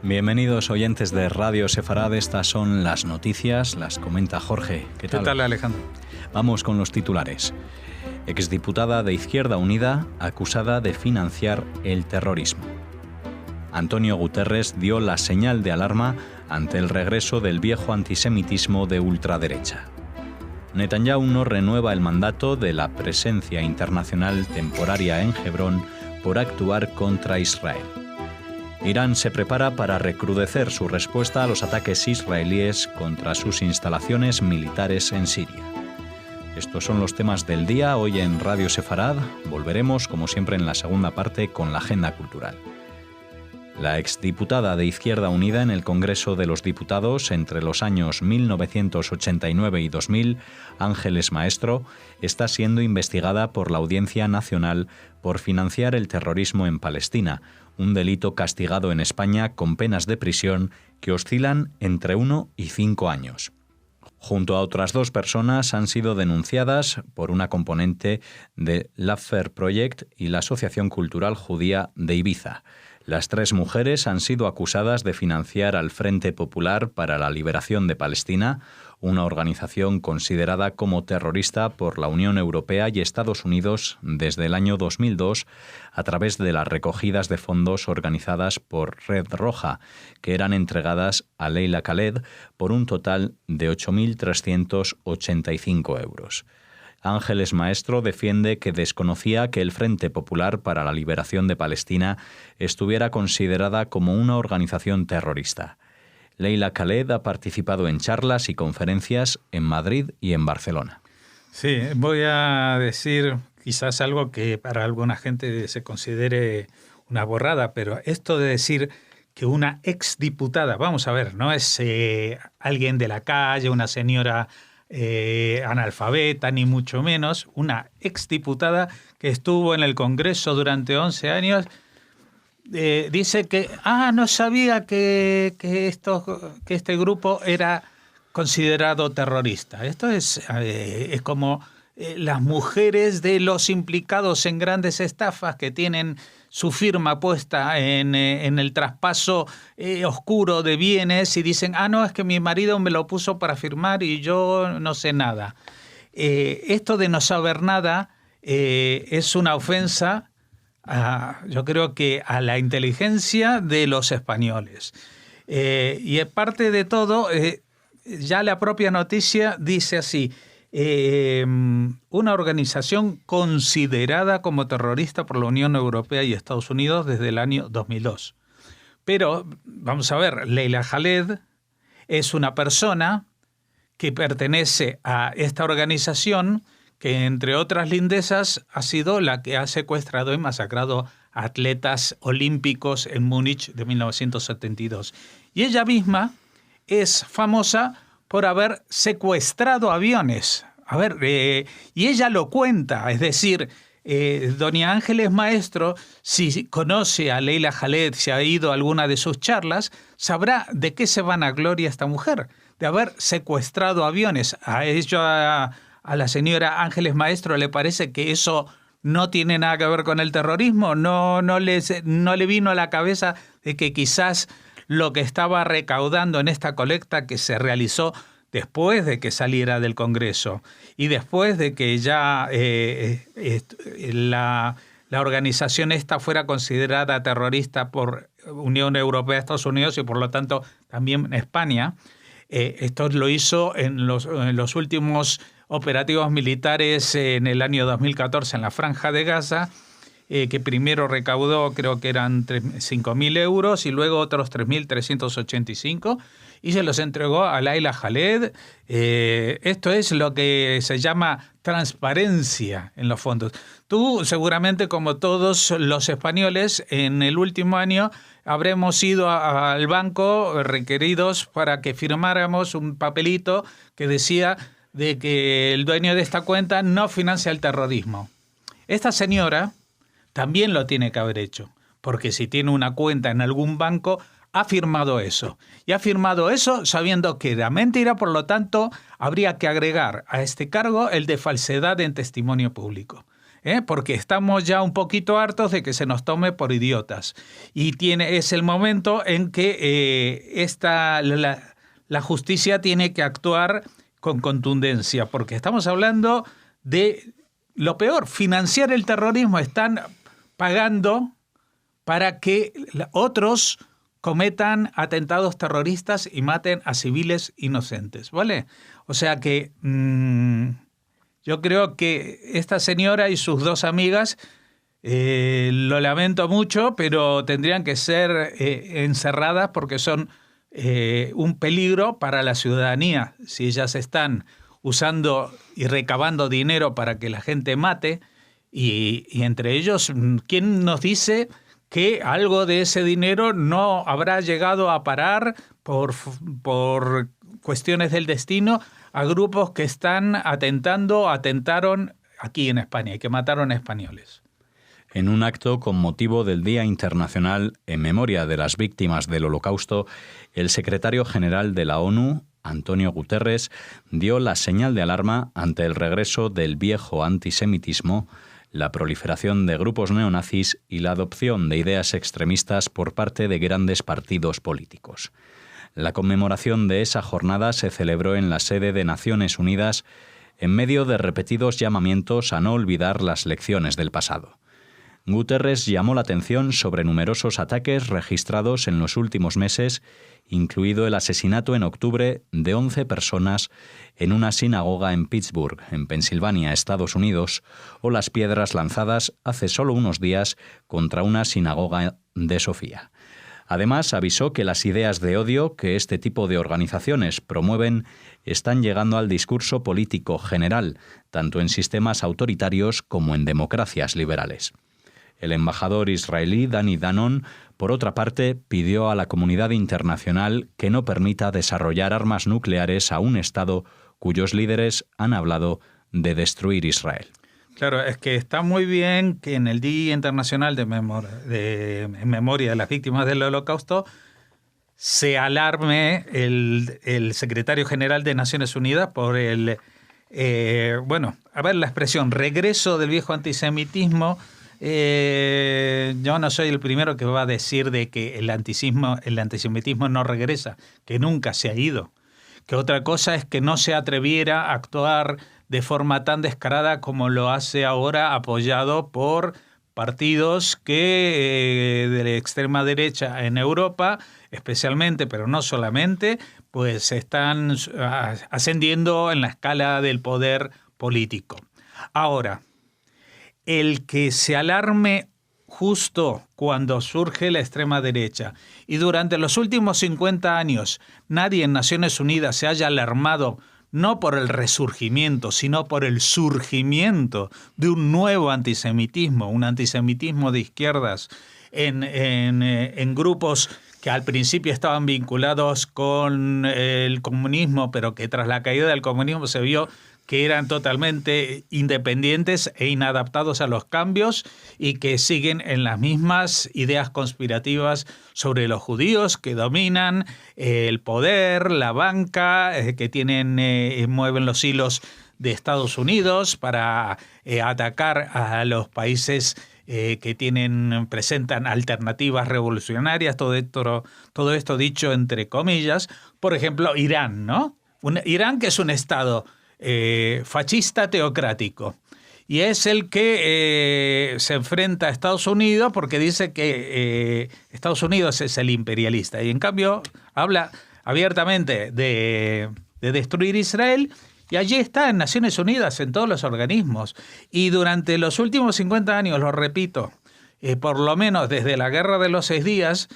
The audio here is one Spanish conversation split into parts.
Bienvenidos oyentes de Radio Sefarad, estas son las noticias, las comenta Jorge. ¿Qué tal, Alejandro? Vamos con los titulares. Exdiputada de Izquierda Unida acusada de financiar el terrorismo. Antonio Guterres dio la señal de alarma ante el regreso del viejo antisemitismo de ultraderecha. Netanyahu no renueva el mandato de la presencia internacional temporaria en Hebrón por actuar contra Israel. Irán se prepara para recrudecer su respuesta a los ataques israelíes contra sus instalaciones militares en Siria. Estos son los temas del día. Hoy en Radio Sefarad volveremos, como siempre, en la segunda parte con la agenda cultural. La exdiputada de Izquierda Unida en el Congreso de los Diputados entre los años 1989 y 2000, Ángeles Maestro, está siendo investigada por la Audiencia Nacional por financiar el terrorismo en Palestina, un delito castigado en España con penas de prisión que oscilan entre 1 y 5 años. Junto a otras 2 personas han sido denunciadas por una componente de Laffer Project y la Asociación Cultural Judía de Ibiza. Las 3 mujeres han sido acusadas de financiar al Frente Popular para la Liberación de Palestina, una organización considerada como terrorista por la Unión Europea y Estados Unidos desde el año 2002 a través de las recogidas de fondos organizadas por Red Roja, que eran entregadas a Leila Khaled por un total de 8.385 euros. Ángeles Maestro defiende que desconocía que el Frente Popular para la Liberación de Palestina estuviera considerada como una organización terrorista. Leila Khaled ha participado en charlas y conferencias en Madrid y en Barcelona. Sí, voy a decir quizás algo que para alguna gente se considere una borrada, pero esto de decir que una exdiputada, vamos a ver, no es alguien de la calle, una señora analfabeta, ni mucho menos, una exdiputada que estuvo en el Congreso durante 11 años, dice que no sabía que este grupo era considerado terrorista. Esto es como las mujeres de los implicados en grandes estafas que tienen su firma puesta en el traspaso oscuro de bienes y dicen, no, es que mi marido me lo puso para firmar y yo no sé nada. Esto de no saber nada es una ofensa, yo creo que a la inteligencia de los españoles. Y aparte de todo, ya la propia noticia dice así, una organización considerada como terrorista por la Unión Europea y Estados Unidos desde el año 2002. Pero, vamos a ver, Leila Khaled es una persona que pertenece a esta organización que, entre otras lindezas, ha sido la que ha secuestrado y masacrado a atletas olímpicos en Múnich de 1972. Y ella misma es famosa por haber secuestrado aviones. A ver, y ella lo cuenta, es decir, doña Ángeles Maestro, si conoce a Leila Khaled, si ha ido a alguna de sus charlas, sabrá de qué se vanagloria esta mujer, de haber secuestrado aviones. A la señora Ángeles Maestro le parece que eso no tiene nada que ver con el terrorismo, no le vino a la cabeza de que quizás lo que estaba recaudando en esta colecta que se realizó después de que saliera del Congreso y después de que ya la organización esta fuera considerada terrorista por Unión Europea, Estados Unidos y por lo tanto también España. Esto lo hizo en los últimos operativos militares en el año 2014 en la Franja de Gaza, que primero recaudó, creo que eran 5.000 euros y luego otros 3.385 y se los entregó a Leila Khaled. Esto es lo que se llama transparencia en los fondos. Tú seguramente, como todos los españoles, en el último año habremos ido al banco requeridos para que firmáramos un papelito que decía de que el dueño de esta cuenta no financia el terrorismo. Esta señora también lo tiene que haber hecho, porque si tiene una cuenta en algún banco, ha firmado eso. Y ha firmado eso sabiendo que era mentira, por lo tanto, habría que agregar a este cargo el de falsedad en testimonio público. porque estamos ya un poquito hartos de que se nos tome por idiotas. Y es el momento en que la justicia tiene que actuar con contundencia, porque estamos hablando de lo peor, financiar el terrorismo. Están pagando para que otros cometan atentados terroristas y maten a civiles inocentes, ¿vale? O sea que yo creo que esta señora y sus dos amigas, lo lamento mucho, pero tendrían que ser encerradas porque son un peligro para la ciudadanía. Si ellas están usando y recabando dinero para que la gente mate, y entre ellos, ¿quién nos dice que algo de ese dinero no habrá llegado a parar por cuestiones del destino a grupos que atentaron aquí en España y que mataron a españoles? En un acto con motivo del Día Internacional en memoria de las víctimas del Holocausto, el secretario general de la ONU, Antonio Guterres, dio la señal de alarma ante el regreso del viejo antisemitismo, la proliferación de grupos neonazis y la adopción de ideas extremistas por parte de grandes partidos políticos. La conmemoración de esa jornada se celebró en la sede de Naciones Unidas en medio de repetidos llamamientos a no olvidar las lecciones del pasado. Guterres llamó la atención sobre numerosos ataques registrados en los últimos meses, incluido el asesinato en octubre de 11 personas en una sinagoga en Pittsburgh, en Pensilvania, Estados Unidos, o las piedras lanzadas hace solo unos días contra una sinagoga de Sofía. Además, avisó que las ideas de odio que este tipo de organizaciones promueven están llegando al discurso político general, tanto en sistemas autoritarios como en democracias liberales. El embajador israelí Dani Danon, por otra parte, pidió a la comunidad internacional que no permita desarrollar armas nucleares a un Estado cuyos líderes han hablado de destruir Israel. Claro, es que está muy bien que en el Día Internacional en memoria de las víctimas del Holocausto se alarme el secretario general de Naciones Unidas por la expresión regreso del viejo antisemitismo. Yo no soy el primero que va a decir de que el antisemitismo no regresa, que nunca se ha ido. Que otra cosa es que no se atreviera a actuar de forma tan descarada como lo hace ahora, apoyado por partidos que de la extrema derecha en Europa, especialmente, pero no solamente, pues están ascendiendo en la escala del poder político. Ahora, el que se alarme justo cuando surge la extrema derecha y durante los últimos 50 años nadie en Naciones Unidas se haya alarmado no por el resurgimiento, sino por el surgimiento de un nuevo antisemitismo, un antisemitismo de izquierdas en grupos que al principio estaban vinculados con el comunismo, pero que tras la caída del comunismo se vio que eran totalmente independientes e inadaptados a los cambios y que siguen en las mismas ideas conspirativas sobre los judíos que dominan el poder, la banca, que mueven los hilos de Estados Unidos para atacar a los países que presentan alternativas revolucionarias, todo esto dicho entre comillas. Por ejemplo, Irán, ¿no? Irán, que es un Estado fascista teocrático, y es el que se enfrenta a Estados Unidos porque dice que Estados Unidos es el imperialista, y en cambio habla abiertamente de destruir Israel, y allí está en Naciones Unidas, en todos los organismos, y durante los últimos 50 años, lo repito, por lo menos desde la Guerra de los 6 días,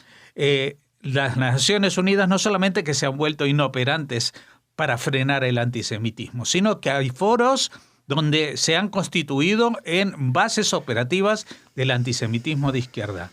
las Naciones Unidas no solamente que se han vuelto inoperantes para frenar el antisemitismo, sino que hay foros donde se han constituido en bases operativas del antisemitismo de izquierda.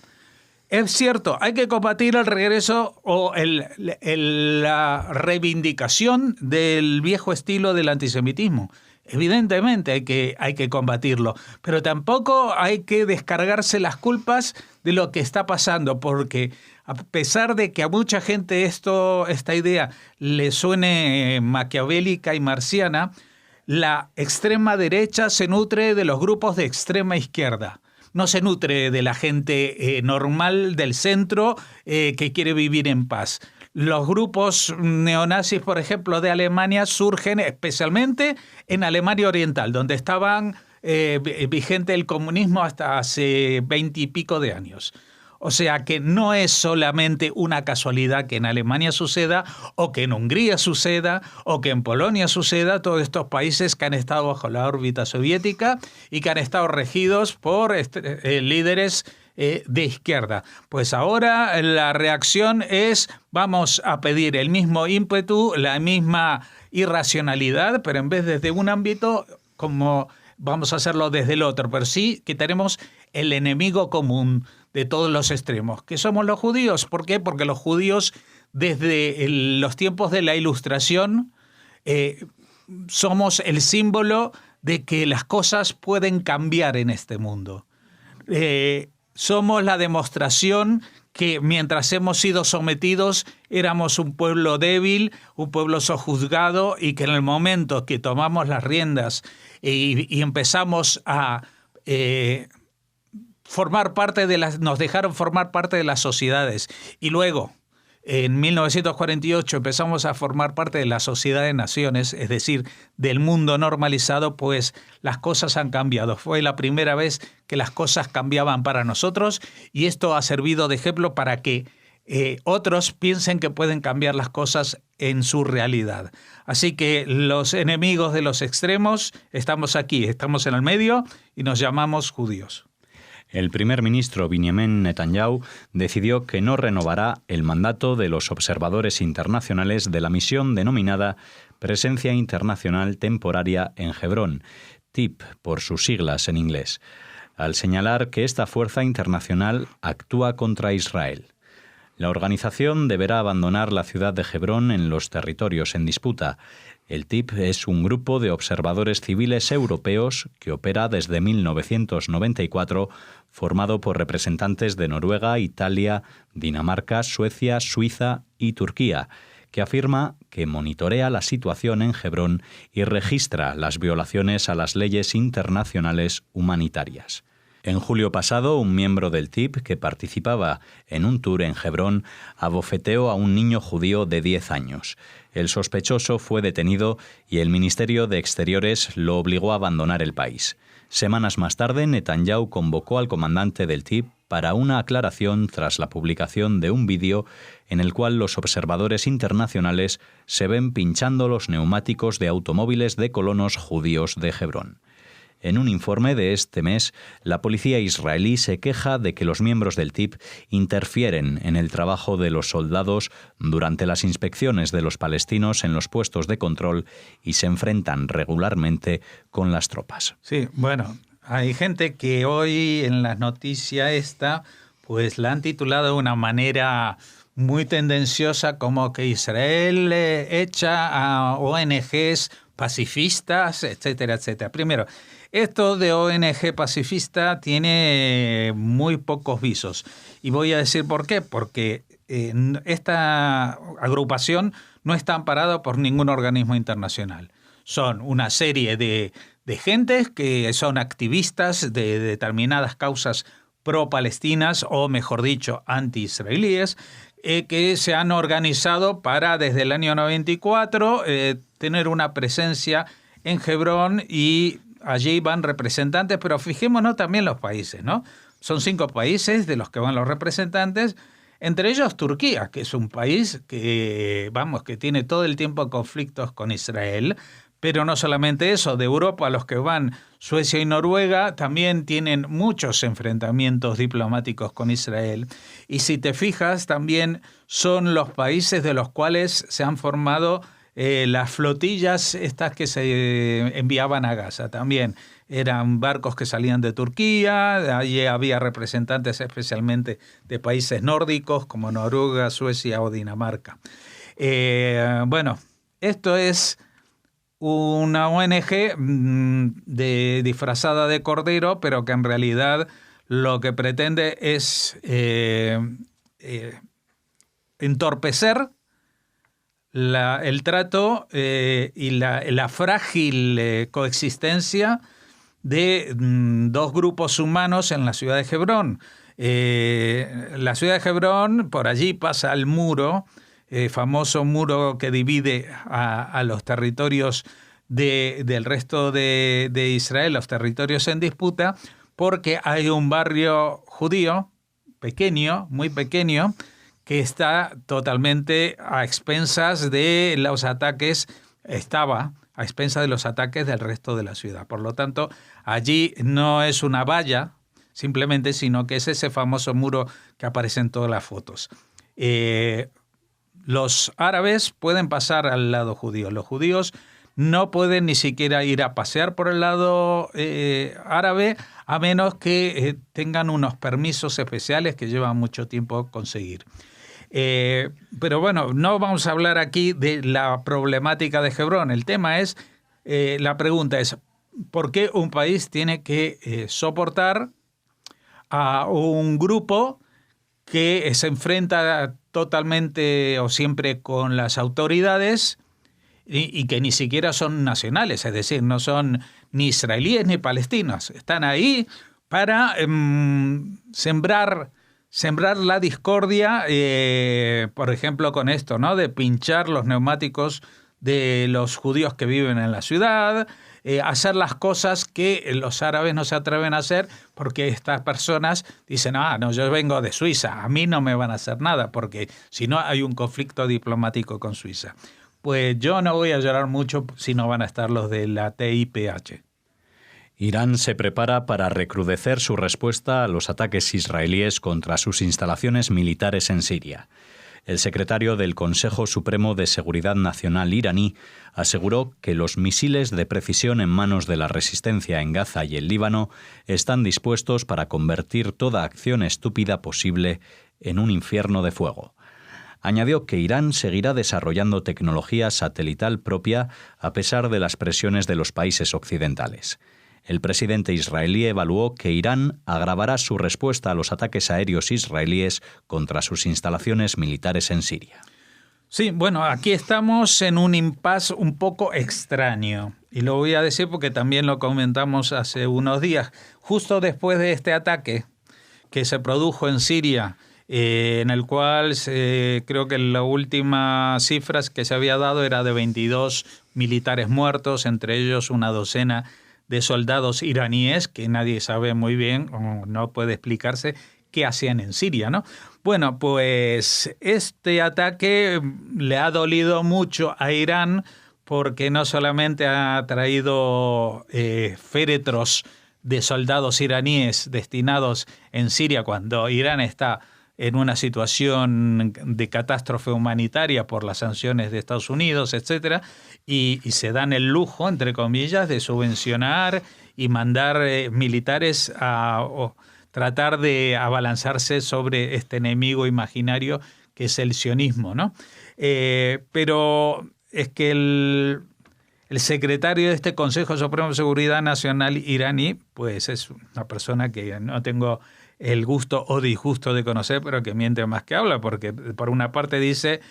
Es cierto, hay que combatir el regreso o la reivindicación del viejo estilo del antisemitismo. Evidentemente hay que combatirlo, pero tampoco hay que descargarse las culpas de lo que está pasando, porque a pesar de que a mucha gente esta idea le suene maquiavélica y marciana, la extrema derecha se nutre de los grupos de extrema izquierda. No se nutre de la gente normal del centro que quiere vivir en paz. Los grupos neonazis, por ejemplo, de Alemania surgen especialmente en Alemania Oriental, donde estaban vigente el comunismo hasta hace 20 y pico de años. O sea que no es solamente una casualidad que en Alemania suceda, o que en Hungría suceda, o que en Polonia suceda, todos estos países que han estado bajo la órbita soviética y que han estado regidos por líderes de izquierda. Pues ahora la reacción es: vamos a pedir el mismo ímpetu, la misma irracionalidad, pero en vez desde un ámbito, como vamos a hacerlo desde el otro, pero sí que tenemos el enemigo común de todos los extremos, que somos los judíos. ¿Por qué? Porque los judíos, desde los tiempos de la Ilustración, somos el símbolo de que las cosas pueden cambiar en este mundo. Somos la demostración que mientras hemos sido sometidos éramos un pueblo débil, un pueblo sojuzgado, y que en el momento que tomamos las riendas y empezamos a formar parte nos dejaron formar parte de las sociedades, y luego en 1948 empezamos a formar parte de la Sociedad de Naciones, es decir, del mundo normalizado, pues las cosas han cambiado. Fue la primera vez que las cosas cambiaban para nosotros, y esto ha servido de ejemplo para que otros piensen que pueden cambiar las cosas en su realidad. Así que los enemigos de los extremos estamos aquí, estamos en el medio y nos llamamos judíos. El primer ministro Benjamin Netanyahu decidió que no renovará el mandato de los observadores internacionales de la misión denominada Presencia Internacional Temporaria en Hebrón, TIP por sus siglas en inglés, al señalar que esta fuerza internacional actúa contra Israel. La organización deberá abandonar la ciudad de Hebrón en los territorios en disputa. El TIP es un grupo de observadores civiles europeos que opera desde 1994, formado por representantes de Noruega, Italia, Dinamarca, Suecia, Suiza y Turquía, que afirma que monitorea la situación en Hebrón y registra las violaciones a las leyes internacionales humanitarias. En julio pasado, un miembro del TIP que participaba en un tour en Hebrón abofeteó a un niño judío de 10 años. El sospechoso fue detenido y el Ministerio de Exteriores lo obligó a abandonar el país. Semanas más tarde, Netanyahu convocó al comandante del TIP para una aclaración tras la publicación de un vídeo en el cual los observadores internacionales se ven pinchando los neumáticos de automóviles de colonos judíos de Hebrón. En un informe de este mes, la policía israelí se queja de que los miembros del TIP interfieren en el trabajo de los soldados durante las inspecciones de los palestinos en los puestos de control y se enfrentan regularmente con las tropas. Sí, bueno, hay gente que hoy en la noticia pues la han titulado de una manera muy tendenciosa como que Israel echa a ONGs pacifistas, etcétera, etcétera. Primero, esto de ONG pacifista tiene muy pocos visos. Y voy a decir por qué. Porque esta agrupación no está amparada por ningún organismo internacional. Son una serie de gentes que son activistas de determinadas causas pro-palestinas, o mejor dicho, anti-israelíes, que se han organizado para, desde el año 94, tener una presencia en Hebrón, y allí van representantes, pero fijémonos también los países, ¿no? Son 5 países de los que van los representantes, entre ellos Turquía, que es un país que tiene todo el tiempo conflictos con Israel. Pero no solamente eso, de Europa los que van, Suecia y Noruega, también tienen muchos enfrentamientos diplomáticos con Israel. Y si te fijas, también son los países de los cuales se han formado las flotillas estas que se enviaban a Gaza. También eran barcos que salían de Turquía, allí había representantes especialmente de países nórdicos como Noruega, Suecia o Dinamarca. Esto es una ONG disfrazada de cordero, pero que en realidad lo que pretende es entorpecer el trato y la frágil coexistencia de dos grupos humanos en la ciudad de Hebrón. La ciudad de Hebrón, por allí pasa el muro, famoso muro que divide a los territorios del resto de Israel, los territorios en disputa, porque hay un barrio judío pequeño, muy pequeño, que está totalmente a expensas de los ataques, estaba a expensas de los ataques del resto de la ciudad. Por lo tanto, allí no es una valla, simplemente, sino que es ese famoso muro que aparece en todas las fotos. Los árabes pueden pasar al lado judío. Los judíos no pueden ni siquiera ir a pasear por el lado árabe, a menos que tengan unos permisos especiales que llevan mucho tiempo conseguir. Pero bueno, no vamos a hablar aquí de la problemática de Hebrón. El tema es, la pregunta es, ¿por qué un país tiene que soportar a un grupo que se enfrenta totalmente o siempre con las autoridades y que ni siquiera son nacionales? Es decir, no son ni israelíes ni palestinos. Están ahí para sembrar la discordia, por ejemplo, con esto, ¿no? De pinchar los neumáticos de los judíos que viven en la ciudad, hacer las cosas que los árabes no se atreven a hacer porque estas personas dicen, no, yo vengo de Suiza, a mí no me van a hacer nada porque si no hay un conflicto diplomático con Suiza. Pues yo no voy a llorar mucho si no van a estar los de la TIPH. Irán se prepara para recrudecer su respuesta a los ataques israelíes contra sus instalaciones militares en Siria. El secretario del Consejo Supremo de Seguridad Nacional iraní aseguró que los misiles de precisión en manos de la resistencia en Gaza y el Líbano están dispuestos para convertir toda acción estúpida posible en un infierno de fuego. Añadió que Irán seguirá desarrollando tecnología satelital propia a pesar de las presiones de los países occidentales. El presidente israelí evaluó que Irán agravará su respuesta a los ataques aéreos israelíes contra sus instalaciones militares en Siria. Sí, bueno, aquí estamos en un impasse un poco extraño. Y lo voy a decir porque también lo comentamos hace unos días. Justo después de este ataque que se produjo en Siria, en el cual creo que la última cifra que se había dado era de 22 militares muertos, entre ellos una docena de soldados iraníes que nadie sabe muy bien, o no puede explicarse qué hacían en Siria, ¿no? Bueno, pues este ataque le ha dolido mucho a Irán porque no solamente ha traído féretros de soldados iraníes destinados en Siria cuando Irán está en una situación de catástrofe humanitaria por las sanciones de Estados Unidos, etcétera, y se dan el lujo, entre comillas, de subvencionar y mandar militares a tratar de abalanzarse sobre este enemigo imaginario que es el sionismo, ¿no? Pero es que el secretario de este Consejo Supremo de Seguridad Nacional iraní, pues es una persona que no tengo el gusto o disgusto de conocer, pero que miente más que habla, porque por una parte dice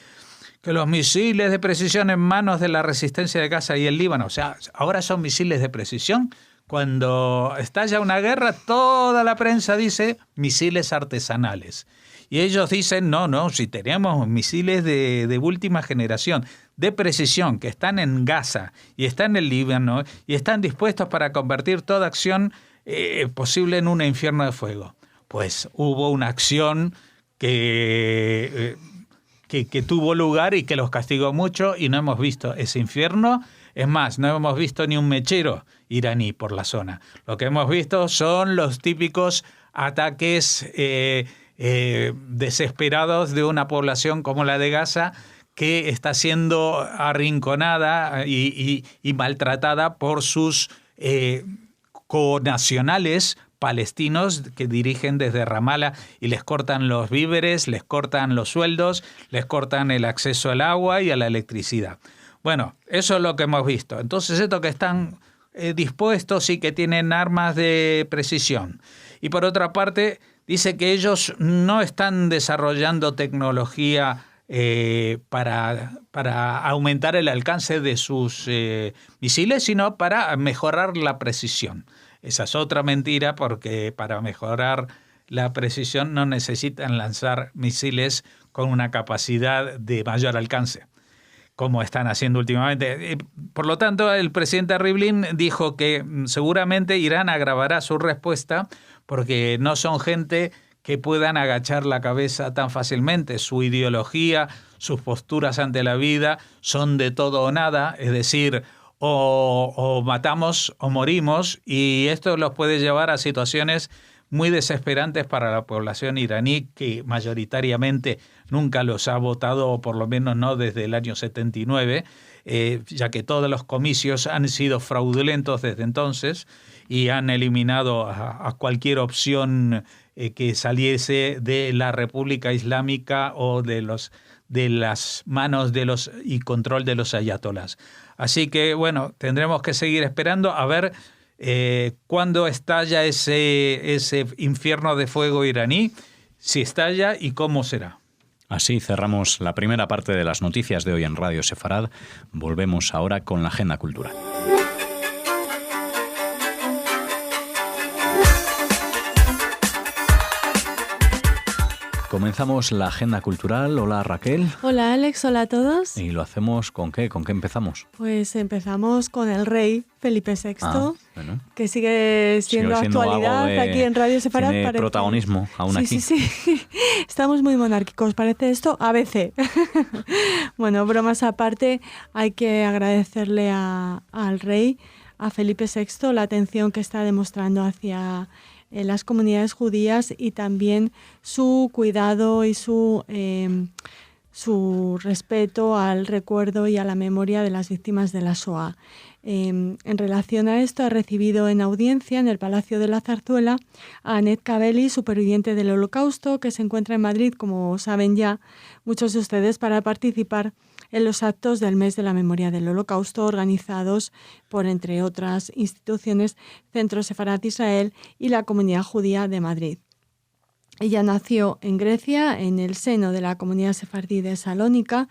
que los misiles de precisión en manos de la resistencia de Gaza y el Líbano, o sea, ahora son misiles de precisión. Cuando estalla una guerra, toda la prensa dice misiles artesanales. Y ellos dicen, no, si tenemos misiles de última generación, de precisión, que están en Gaza y están en el Líbano y están dispuestos para convertir toda acción posible en un infierno de fuego. Pues hubo una acción que tuvo lugar y que los castigó mucho y no hemos visto ese infierno. Es más, no hemos visto ni un mechero iraní por la zona. Lo que hemos visto son los típicos ataques desesperados de una población como la de Gaza que está siendo arrinconada y maltratada por sus connacionales palestinos que dirigen desde Ramallah y les cortan los víveres, les cortan los sueldos, les cortan el acceso al agua y a la electricidad. Bueno, eso es lo que hemos visto. Entonces, estos que están dispuestos y que tienen armas de precisión. Y por otra parte, dice que ellos no están desarrollando tecnología para aumentar el alcance de sus misiles, sino para mejorar la precisión. Esa es otra mentira, porque para mejorar la precisión no necesitan lanzar misiles con una capacidad de mayor alcance, como están haciendo últimamente. Por lo tanto, el presidente Rivlin dijo que seguramente Irán agravará su respuesta porque no son gente que puedan agachar la cabeza tan fácilmente. Su ideología, sus posturas ante la vida son de todo o nada, es decir, o matamos o morimos, y esto los puede llevar a situaciones muy desesperantes para la población iraní, que mayoritariamente nunca los ha votado, o por lo menos no desde el año 79, ya que todos los comicios han sido fraudulentos desde entonces y han eliminado a cualquier opción que saliese de la República Islámica o de las manos de los y control de los ayatolás. Así que, bueno, tendremos que seguir esperando a ver cuándo estalla ese infierno de fuego iraní, si estalla y cómo será. Así cerramos la primera parte de las noticias de hoy en Radio Sefarad. Volvemos ahora con la agenda cultural. Comenzamos la agenda cultural. Hola, Raquel. Hola, Alex. Hola a todos. ¿Y lo hacemos con qué? ¿Con qué empezamos? Pues empezamos con el rey Felipe VI, bueno. que sigue siendo actualidad aquí en Radio Sefarad. Tiene protagonismo aún aquí. Sí. Estamos muy monárquicos, parece esto a veces. Bueno, bromas aparte, hay que agradecerle al rey, a Felipe VI, la atención que está demostrando hacia las comunidades judías y también su cuidado y su respeto al recuerdo y a la memoria de las víctimas de la Shoah. En relación a esto, ha recibido en audiencia en el Palacio de la Zarzuela a Annette Cavelli, superviviente del Holocausto, que se encuentra en Madrid, como saben ya muchos de ustedes, para participar en los actos del Mes de la Memoria del Holocausto organizados por, entre otras instituciones, Centro Sefarad Israel y la Comunidad Judía de Madrid. Ella nació en Grecia, en el seno de la comunidad sefardí de Salónica.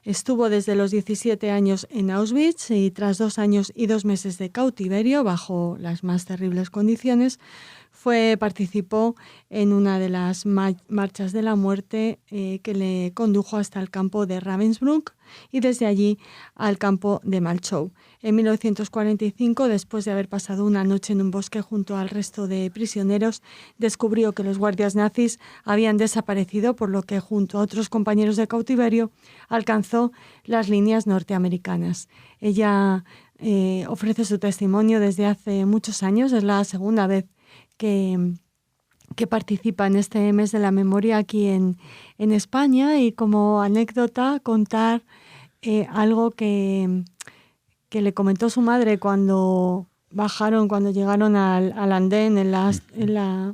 Estuvo desde los 17 años en Auschwitz y tras 2 años y 2 meses de cautiverio, bajo las más terribles condiciones, participó en una de las marchas de la muerte que le condujo hasta el campo de Ravensbrück y desde allí al campo de Malchow. En 1945, después de haber pasado una noche en un bosque junto al resto de prisioneros, descubrió que los guardias nazis habían desaparecido, por lo que junto a otros compañeros de cautiverio alcanzó las líneas norteamericanas. Ella ofrece su testimonio desde hace muchos años, es la segunda vez que participa en este mes de la memoria aquí en España, y como anécdota contar algo que le comentó su madre cuando llegaron al andén en la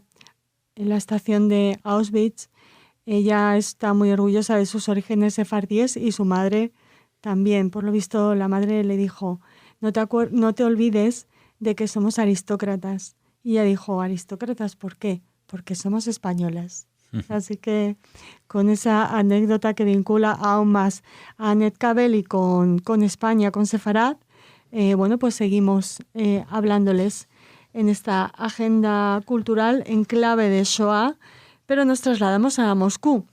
estación de Auschwitz. Ella está muy orgullosa de sus orígenes sefardíes y su madre también. Por lo visto, la madre le dijo: no te olvides de que somos aristócratas. Y ella dijo: ¿aristócratas por qué? Porque somos españolas. Así que con esa anécdota que vincula aún más a Annette Cavelli con España, con Sefarad, pues seguimos hablándoles en esta agenda cultural en clave de Shoah, pero nos trasladamos a Moscú,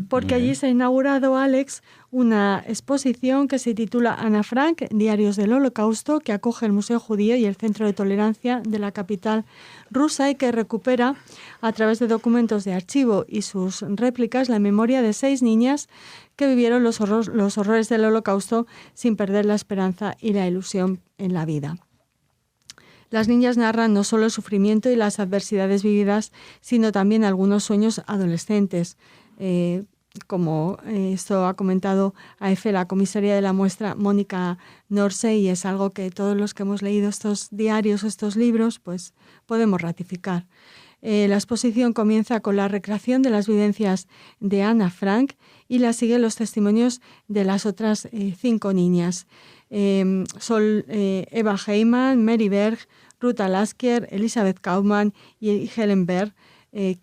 porque allí se ha inaugurado, Alex, una exposición que se titula Ana Frank, Diarios del Holocausto, que acoge el Museo Judío y el Centro de Tolerancia de la capital rusa, y que recupera, a través de documentos de archivo y sus réplicas, la memoria de 6 niñas que vivieron los horrores del Holocausto sin perder la esperanza y la ilusión en la vida. Las niñas narran no solo el sufrimiento y las adversidades vividas, sino también algunos sueños adolescentes. Como esto ha comentado a EFE, la comisaria de la muestra, Mónica Norse, y es algo que todos los que hemos leído estos diarios, estos libros, pues podemos ratificar. La exposición comienza con la recreación de las vivencias de Ana Frank y la siguen los testimonios de las otras 5 niñas. Son Eva Heyman, Mary Berg, Ruth Alaskier, Elizabeth Kaufman y Helen Berg.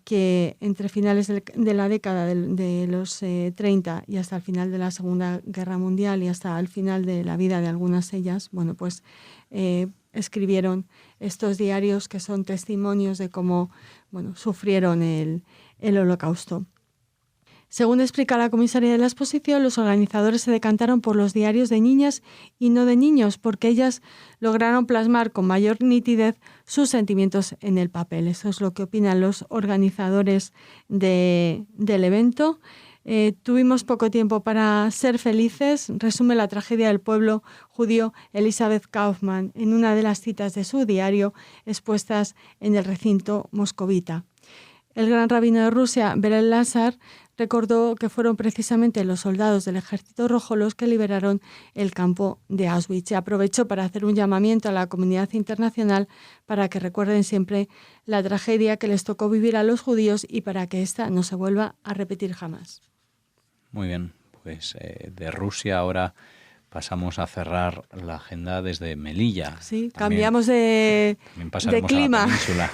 que entre finales de la década de los 30 y hasta el final de la Segunda Guerra Mundial y hasta el final de la vida de algunas de ellas, bueno, pues escribieron estos diarios que son testimonios de cómo, bueno, sufrieron el Holocausto. Según explica la comisaria de la exposición, los organizadores se decantaron por los diarios de niñas y no de niños, porque ellas lograron plasmar con mayor nitidez sus sentimientos en el papel. Eso es lo que opinan los organizadores del evento. Tuvimos poco tiempo para ser felices, resume la tragedia del pueblo judío Elizabeth Kaufman en una de las citas de su diario expuestas en el recinto moscovita. El gran rabino de Rusia, Berel Lazar, recordó que fueron precisamente los soldados del Ejército Rojo los que liberaron el campo de Auschwitz y aprovechó para hacer un llamamiento a la comunidad internacional para que recuerden siempre la tragedia que les tocó vivir a los judíos y para que esta no se vuelva a repetir jamás. Muy bien, pues de Rusia ahora pasamos a cerrar la agenda desde Melilla. Sí, cambiamos de clima. A la península.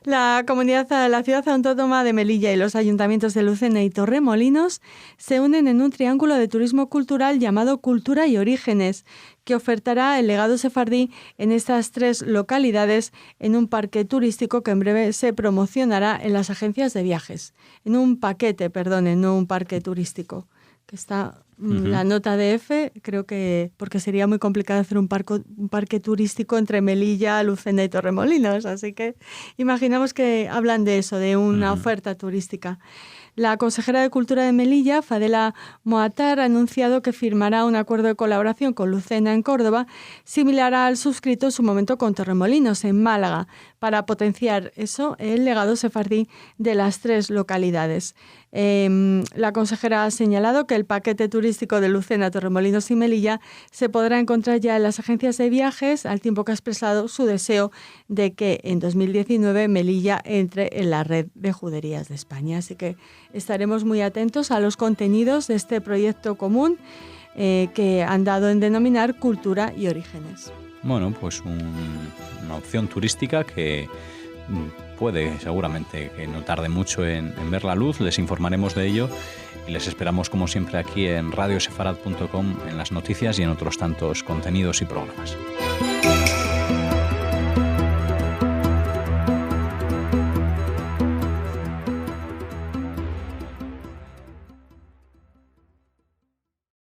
La ciudad autónoma de Melilla y los ayuntamientos de Lucena y Torremolinos se unen en un triángulo de turismo cultural llamado Cultura y Orígenes, que ofertará el legado sefardí en estas 3 localidades en un parque turístico que en breve se promocionará en las agencias de viajes. En un paquete, no un parque turístico, que está la nota de F, creo que porque sería muy complicado hacer un parque turístico entre Melilla, Lucena y Torremolinos, así que imaginamos que hablan de eso, de una oferta turística. La consejera de Cultura de Melilla, Fadela Moatar, ha anunciado que firmará un acuerdo de colaboración con Lucena en Córdoba, similar al suscrito en su momento con Torremolinos en Málaga, para potenciar el legado sefardí de las 3 localidades. La consejera ha señalado que el paquete turístico de Lucena, Torremolinos y Melilla se podrá encontrar ya en las agencias de viajes, al tiempo que ha expresado su deseo de que en 2019 Melilla entre en la red de juderías de España. Así que estaremos muy atentos a los contenidos de este proyecto común que han dado en denominar Cultura y Orígenes. Bueno, pues una opción turística que puede seguramente que no tarde mucho en ver la luz. Les informaremos de ello y les esperamos como siempre aquí en radiosefarad.com, en las noticias y en otros tantos contenidos y programas.